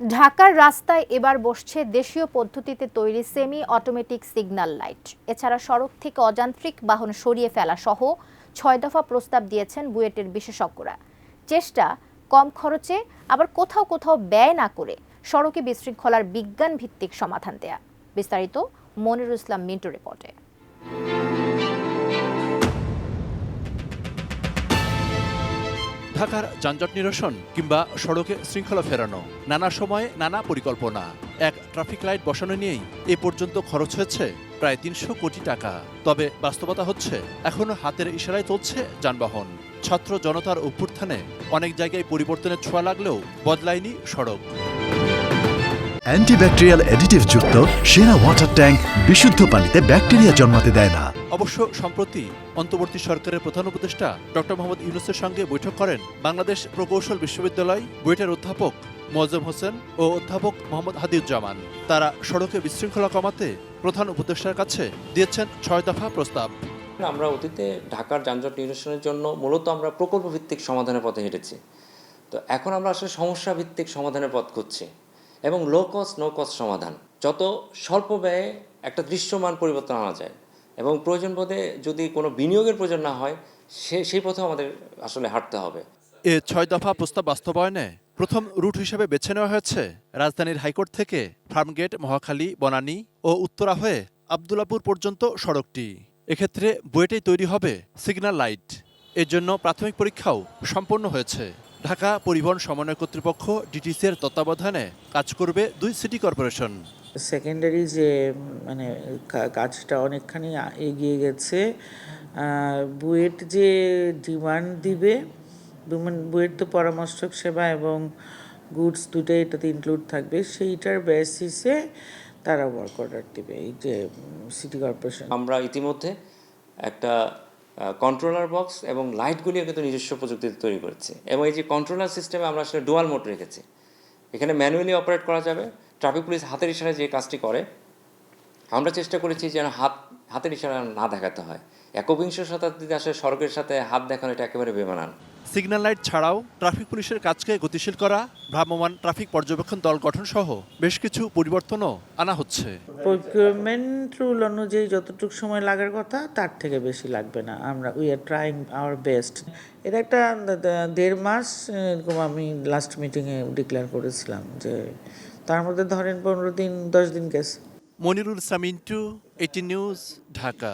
ঢাকার রাস্তায় এবার বসছে দেশীয় পদ্ধতিতে তৈরি সেমি অটোমেটিক সিগন্যাল লাইট। এছাড়া সড়ক থেকে অযান্ত্রিক বাহন সরিয়ে ফেলা সহ ৬ দফা প্রস্তাব দিয়েছেন বুয়েটের বিশেষজ্ঞরা। চেষ্টা কম খরচে আবার কোথাও কোথাও ব্যয় না করে সড়কে বিশৃঙ্খলার বিজ্ঞান ভিত্তিক সমাধান দেয়া। বিস্তারিত মনিরুল ইসলাম মিন্টু রিপোর্টে। ঢাকার যানজট নিরসন কিংবা সড়কে শৃঙ্খলা ফেরানো, নানা সময়ে নানা পরিকল্পনা। এক ট্রাফিক লাইট বসানো নিয়েই এ পর্যন্ত খরচ হয়েছে প্রায় ৩০০ কোটি টাকা। তবে বাস্তবতা হচ্ছে এখনো হাতের ইশারায় চলছে যানবাহন। ছাত্র জনতার অভ্যুত্থানে অনেক জায়গায় পরিবর্তনের ছোঁয়া লাগলেও বদলায়নি সড়ক। অ্যান্টিব্যাকটেরিয়াল অ্যাডিটিভ যুক্ত সেরা ওয়াটার ট্যাঙ্ক বিশুদ্ধ পানিতে ব্যাকটেরিয়া জন্মাতে দেয় না। অবশ্য সম্প্রতি অন্তর্বর্তী সরকারের প্রধান উপদেষ্টা ডক্টর মোহাম্মদ ইউনূসের সঙ্গে বৈঠক করেন বাংলাদেশ প্রকৌশল বিশ্ববিদ্যালয় বুয়েটের অধ্যাপক মোয়াজ্জেম হোসেন ও অধ্যাপক মোহাম্মদ হাদিউজ্জামান। তারা সড়কে বিশৃঙ্খলা কমাতে প্রধান উপদেষ্টার কাছে দিয়েছেন ৬ দফা প্রস্তাব। আমরা অতীতে ঢাকার যানজট নিরসনের জন্য মূলত আমরা প্রকল্প ভিত্তিক সমাধানের পথে হেঁটেছি। তো এখন আমরা আসলে সমস্যা ভিত্তিক সমাধানের পথ খুঁজছি এবং লো কস্ট নো কস্ট সমাধান, যত স্বল্প ব্যয়ে একটা দৃশ্যমান পরিবর্তন আনা যায় এবং প্রয়োজন বোধে যদি কোনো বিনিয়োগের প্রয়োজন না হয় সেই পথে আমাদের আসলে হাঁটতে হবে। এ ৬ দফা প্রস্তাব বাস্তবায়নে প্রথম রুট হিসেবে বেছে নেওয়া হয়েছে রাজধানীর হাইকোর্ট থেকে ফার্মগেট, মহাখালী, বনানী ও উত্তরা হয়ে আবদুল্লাপুর পর্যন্ত সড়কটি। এক্ষেত্রে বুয়েটেই তৈরি হবে সিগন্যাল লাইট। এর জন্য প্রাথমিক পরীক্ষাও সম্পন্ন হয়েছে। ঢাকা পরিবহন সমন্বয় কর্তৃপক্ষ ডিটিসি এর তত্ত্বাবধানে কাজ করবে ২ সিটি কর্পোরেশন। সেকেন্ডারি যে কাজটা অনেকখানি এগিয়ে গেছে। বুয়েট যে ডিমান্ড দিবে, বুয়েট তো পরামর্শক সেবা এবং গুডস দুটোই এটাতে ইনক্লুড থাকবে, সেইটার বেসিসে তারা ওয়ার্ক অর্ডার দেবে এই যে সিটি কর্পোরেশন। আমরা ইতিমধ্যে একটা কন্ট্রোলার বক্স এবং লাইটগুলিও কিন্তু নিজস্ব প্রযুক্তিতে তৈরি করেছি এবং এই যে কন্ট্রোলার সিস্টেমে আমরা আসলে ডুয়াল মোড রেখেছি। এখানে ম্যানুয়ালি অপারেট করা যাবে। ট্রাফিক পুলিশ হাতের ইশারায় যে কাজটি করে, আমরা চেষ্টা করেছি যেন হাতের ইশারা না দেখাতে হয়। একবিংশ শতাব্দীতে আসলে সড়কের সাথে হাত দেখানো এটা একেবারে বেমানান। সিগন্যাল লাইট ছাড়াও ট্রাফিক পুলিশের কাজকে গতিশীল করা, ভ্রাম্যমাণ ট্রাফিক পর্যবেক্ষণ দল গঠন সহ বেশ কিছু পরিবর্তনও আনা হচ্ছে। প্রকিউরমেন্ট রুল অনুযায়ী যতটুকু সময় লাগার কথা তার থেকে বেশি লাগবে না। We are trying our best. এটা একটা ১.৫ মাস এরকম আমি লাস্ট মিটিংয়ে ডিক্লেয়ার করেছিলাম যে তার মধ্যে ধরেন ১৫ দিন ১০ দিন গেছে। মনিরুল ইসলাম মিন্টু, 18 নিউজ, ঢাকা।